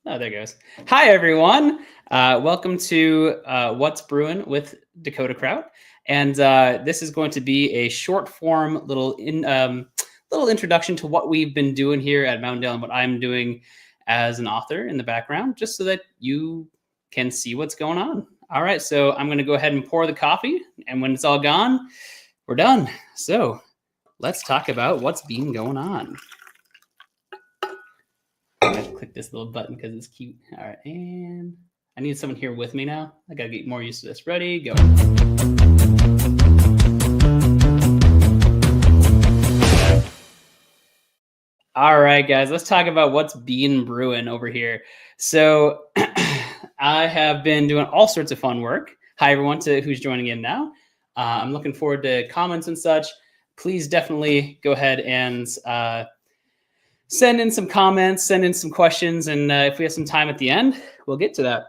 Oh, there it goes. Hi, everyone. Welcome to What's Brewing with Dakota Krout. And this is going to be a short form little introduction to what we've been doing here at Mountaindale and what I'm doing as an author in the background, just so that you can see what's going on. All right, so I'm going to go ahead and pour the coffee. And when it's all gone, we're done. So let's talk about what's been going on. I'm going to click this little button because it's cute. All right, and I need someone here with me now. I got to get more used to this. Ready, go. All right, guys, let's talk about what's been brewing over here. So I have been doing all sorts of fun work. Hi, everyone, to who's joining in now. I'm looking forward to comments and such. Please definitely go ahead and send in some comments, send in some questions, and if we have some time at the end, we'll get to that.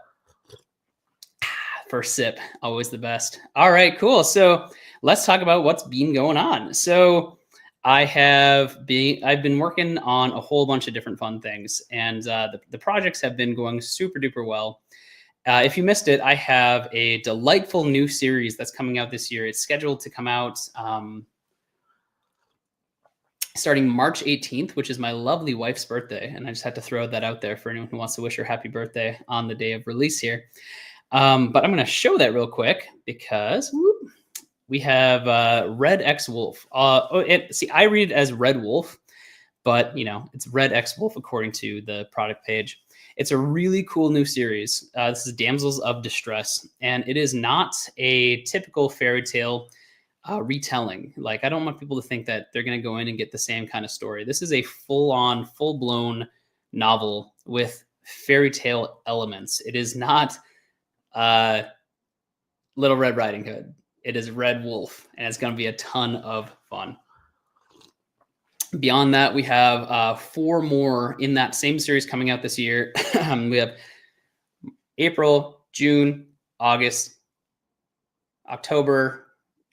First sip, always the best. All right, cool. So let's talk about what's been going on. So I've been working on a whole bunch of different fun things, and the projects have been going super duper well. If you missed it, I have a delightful new series that's coming out this year. It's scheduled to come out starting March 18th, which is my lovely wife's birthday. And I just had to throw that out there for anyone who wants to wish her happy birthday on the day of release here. But I'm going to show that real quick because we have Red X Wolf. See, I read it as Red Wolf, but it's Red X Wolf according to the product page. It's a really cool new series. This is Damsels of Distress, and it is not a typical fairy tale retelling. Like, I don't want people to think that they're going to go in and get the same kind of story. This is a full-on, full-blown novel with fairy tale elements. It is not Little Red Riding Hood. It is Red Wolf, and it's going to be a ton of fun. Beyond that, we have 4 more in that same series coming out this year. We have April, June, August, October,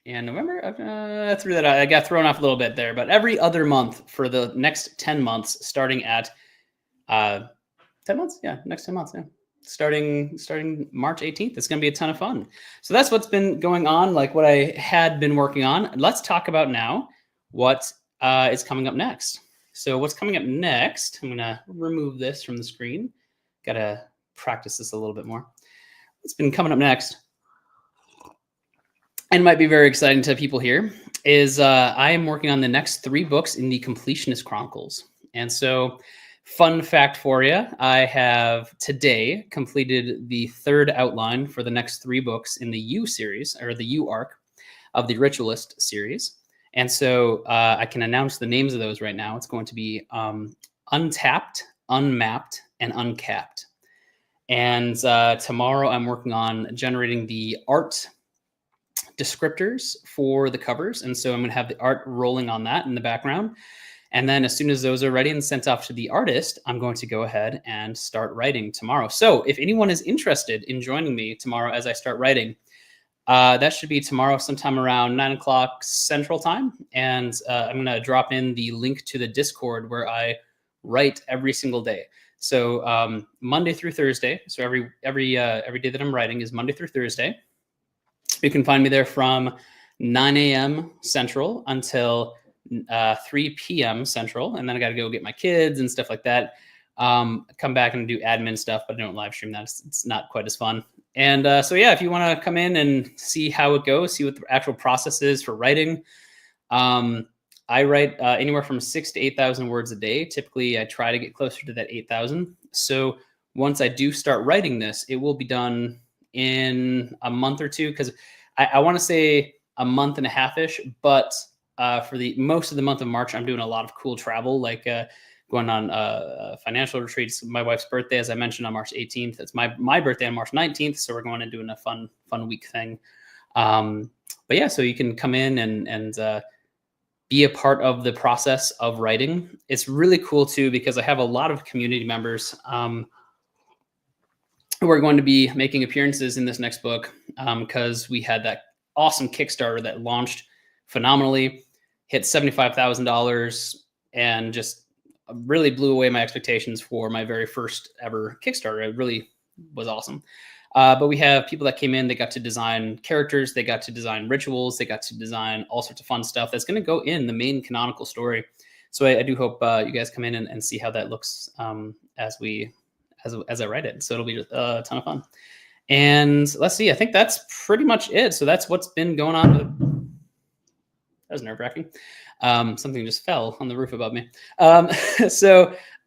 and November. I threw that out. I got thrown off a little bit there, but every other month for the next 10 months, starting at 10 months. Yeah, next 10 months. Yeah, starting March 18th. It's going to be a ton of fun. So that's what's been going on, like what I had been working on. Let's talk about now what is coming up next. So what's coming up next? I'm going to remove this from the screen. Got to practice this a little bit more. What's been coming up next, and might be very exciting to people here, is I am working on the next 3 books in the Completionist Chronicles. And so, fun fact for you, I have today completed the 3rd outline for the next 3 books in the U series, or the U arc of the Ritualist series. And so I can announce the names of those right now. It's going to be Untapped, Unmapped, and Uncapped. And tomorrow I'm working on generating the art descriptors for the covers, and so I'm going to have the art rolling on that in the background. And then as soon as those are ready and sent off to the artist, I'm going to go ahead and start writing tomorrow. So if anyone is interested in joining me tomorrow as I start writing, that should be tomorrow sometime around 9 o'clock Central Time, and I'm going to drop in the link to the Discord where I write every single day. So Monday through Thursday. So every day that I'm writing is Monday through Thursday. You can find me there from 9 a.m. Central until 3 p.m. Central. And then I got to go get my kids and stuff like that. Come back and do admin stuff, but I don't live stream that. It's not quite as fun. And so, yeah, if you want to come in and see how it goes, see what the actual process is for writing. I write anywhere from 6,000 to 8,000 words a day. Typically, I try to get closer to that 8,000. So once I do start writing this, it will be done in a month or two, because I want to say a month and a half-ish, but for the most of the month of March, I'm doing a lot of cool travel, like going on financial retreats. My wife's birthday, as I mentioned, on March 18th. It's my birthday on March 19th, so we're going and doing a fun week thing. But yeah, so you can come in and be a part of the process of writing. It's really cool too, because I have a lot of community members who are going to be making appearances in this next book, because we had that awesome Kickstarter that launched phenomenally, hit $75,000, and just really blew away my expectations for my very first ever Kickstarter. It really was awesome. But we have people that came in, they got to design characters, they got to design rituals, they got to design all sorts of fun stuff that's going to go in the main canonical story. So I do hope you guys come in and see how that looks as I write it. So it'll be a ton of fun. And let's see, I think that's pretty much it. So that's what's been going on. That was nerve-wracking. Something just fell on the roof above me. Yeah,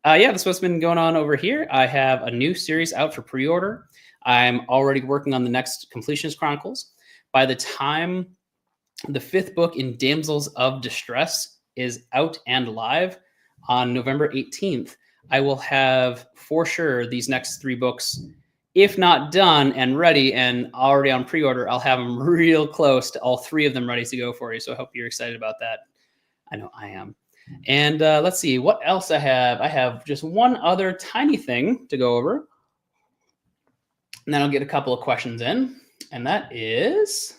that's what's been going on over here. I have a new series out for pre-order. I'm already working on the next Completionist Chronicles. By the time the 5th book in Damsels of Distress is out and live on November 18th, I will have for sure these next 3 books, if not done and ready and already on pre-order. I'll have them real close to all 3 of them ready to go for you. So I hope you're excited about that. I know I am. And let's see what else I have. I have just one other tiny thing to go over. And then I'll get a couple of questions in. And that is...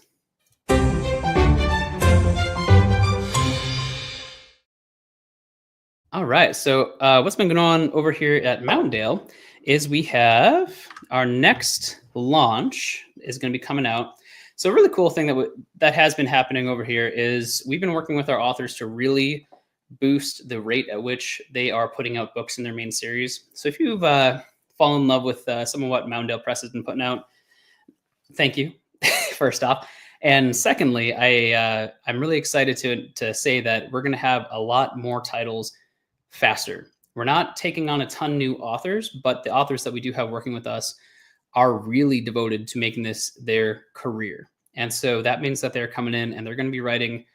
All right. So what's been going on over here at Mountaindale is we have our next launch is going to be coming out. So a really cool thing that has been happening over here is we've been working with our authors to really boost the rate at which they are putting out books in their main series. So if you've fallen in love with some of what Mountaindale Press has been putting out, thank you, first off. And secondly, I'm really excited to say that we're going to have a lot more titles faster. We're not taking on a ton new authors, but the authors that we do have working with us are really devoted to making this their career. And so that means that they're coming in and they're going to be writing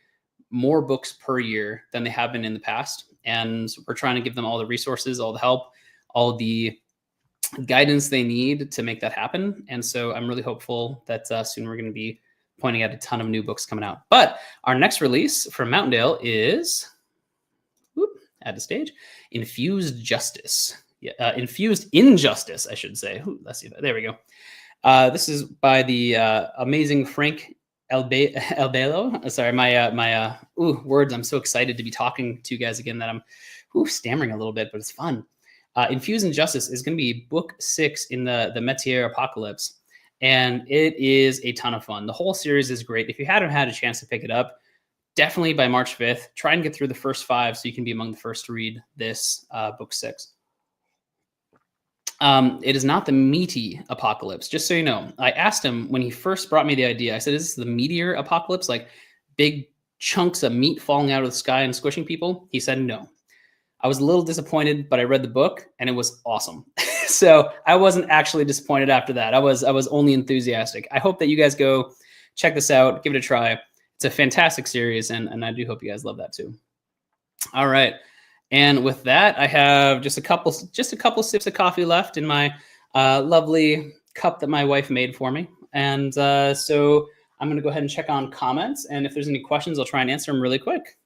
more books per year than they have been in the past. And we're trying to give them all the resources, all the help, all the guidance they need to make that happen. And so I'm really hopeful that soon we're going to be pointing at a ton of new books coming out. But our next release from Mountaindale is, add to stage, Infused Justice. Infused Injustice, I should say. Let's see. There we go. This is by the amazing Frank Albelo. Sorry, my words. I'm so excited to be talking to you guys again that I'm stammering a little bit, but it's fun. Infused Injustice is going to be book 6 in the Metier Apocalypse, and it is a ton of fun. The whole series is great. If you haven't had a chance to pick it up, definitely by March 5th, try and get through the first 5 so you can be among the first to read this book 6. It is not the meaty apocalypse, just so you know. I asked him when he first brought me the idea, I said, is this the meteor apocalypse? Like big chunks of meat falling out of the sky and squishing people? He said no. I was a little disappointed, but I read the book and it was awesome. So I wasn't actually disappointed after that. I was only enthusiastic. I hope that you guys go check this out, give it a try. It's a fantastic series, and I do hope you guys love that too. All right. And with that, I have just a couple sips of coffee left in my lovely cup that my wife made for me. And so I'm going to go ahead and check on comments. And if there's any questions, I'll try and answer them really quick.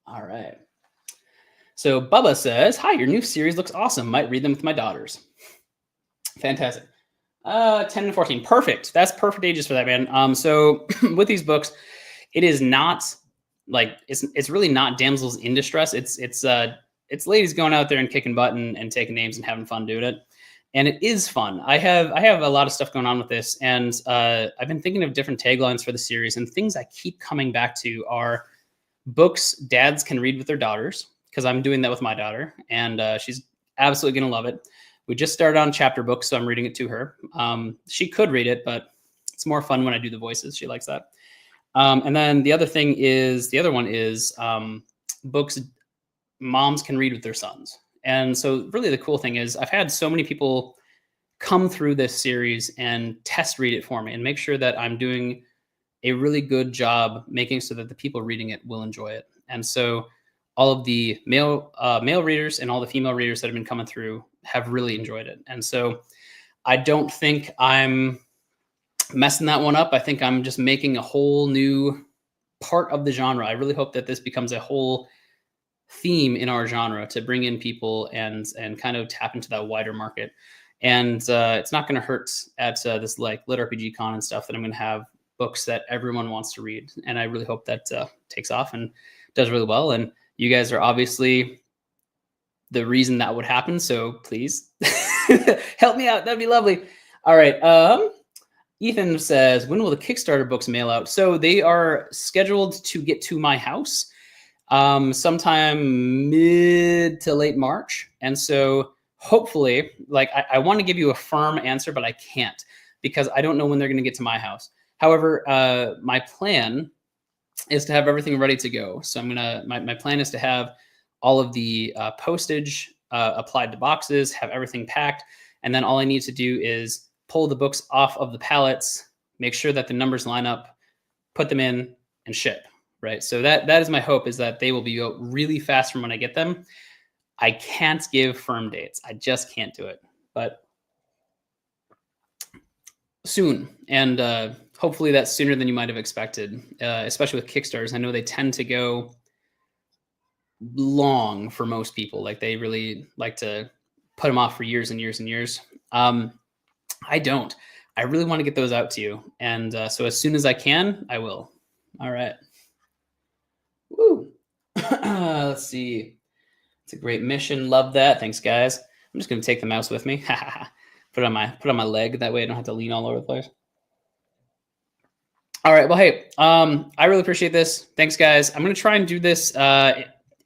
All right. So Bubba says, hi, your new series looks awesome. Might read them with my daughters. Fantastic. 10 and 14. Perfect. That's perfect ages for that, man. So with these books, it is not like it's really not damsels in distress. It's ladies going out there and kicking butt and taking names and having fun doing it. And it is fun. I have a lot of stuff going on with this, and I've been thinking of different taglines for the series, and things I keep coming back to are books dads can read with their daughters, because I'm doing that with my daughter, and she's absolutely going to love it. We just started on chapter books, so I'm reading it to her. She could read it, but it's more fun when I do the voices. She likes that. And then the other one is books moms can read with their sons. And so really the cool thing is I've had so many people come through this series and test read it for me and make sure that I'm doing a really good job making so that the people reading it will enjoy it. And so all of the male readers and all the female readers that have been coming through have really enjoyed it. And so I don't think I'm messing that one up. I think I'm just making a whole new part of the genre. I really hope that this becomes a whole theme in our genre to bring in people and kind of tap into that wider market. And it's not going to hurt at this like Lit RPG Con and stuff that I'm going to have books that everyone wants to read. And I really hope that takes off and does really well. And you guys are obviously the reason that would happen. So please help me out. That'd be lovely. All right. Ethan says, when will the Kickstarter books mail out? So they are scheduled to get to my house sometime mid to late March. And so hopefully, like, I want to give you a firm answer, but I can't because I don't know when they're going to get to my house. However, my plan is to have everything ready to go. So my plan is to have all of the postage applied to boxes, have everything packed. And then all I need to do is pull the books off of the pallets, make sure that the numbers line up, put them in, and ship, right? So that is my hope, is that they will be out really fast from when I get them. I can't give firm dates. I just can't do it, but soon. And hopefully that's sooner than you might have expected, especially with Kickstarters. I know they tend to go long for most people. Like, they really like to put them off for years and years and years. I don't. I really want to get those out to you. And so as soon as I can, I will. All right. Woo. Let's see. It's a great mission. Love that. Thanks, guys. I'm just going to take the mouse with me. put it on my leg. That way I don't have to lean all over the place. All right. Well, hey, I really appreciate this. Thanks, guys. I'm going to try and do this,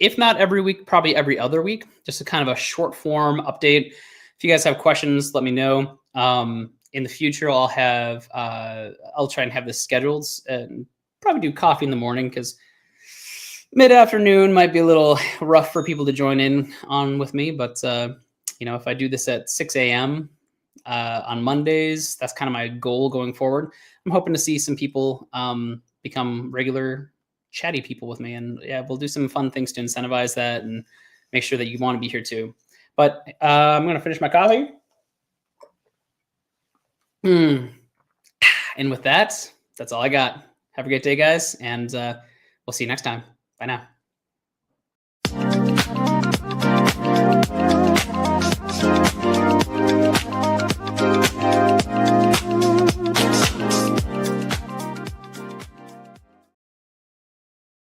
if not every week, probably every other week, just a kind of a short form update. If you guys have questions, let me know. In the future, I'll try and have this scheduled and probably do coffee in the morning, because mid-afternoon might be a little rough for people to join in on with me. But, if I do this at 6 a.m. On Mondays, that's kind of my goal going forward. I'm hoping to see some people become regular chatty people with me. And yeah, we'll do some fun things to incentivize that and make sure that you want to be here too. But I'm going to finish my coffee. And with that, that's all I got. Have a great day, guys. And we'll see you next time. Bye now.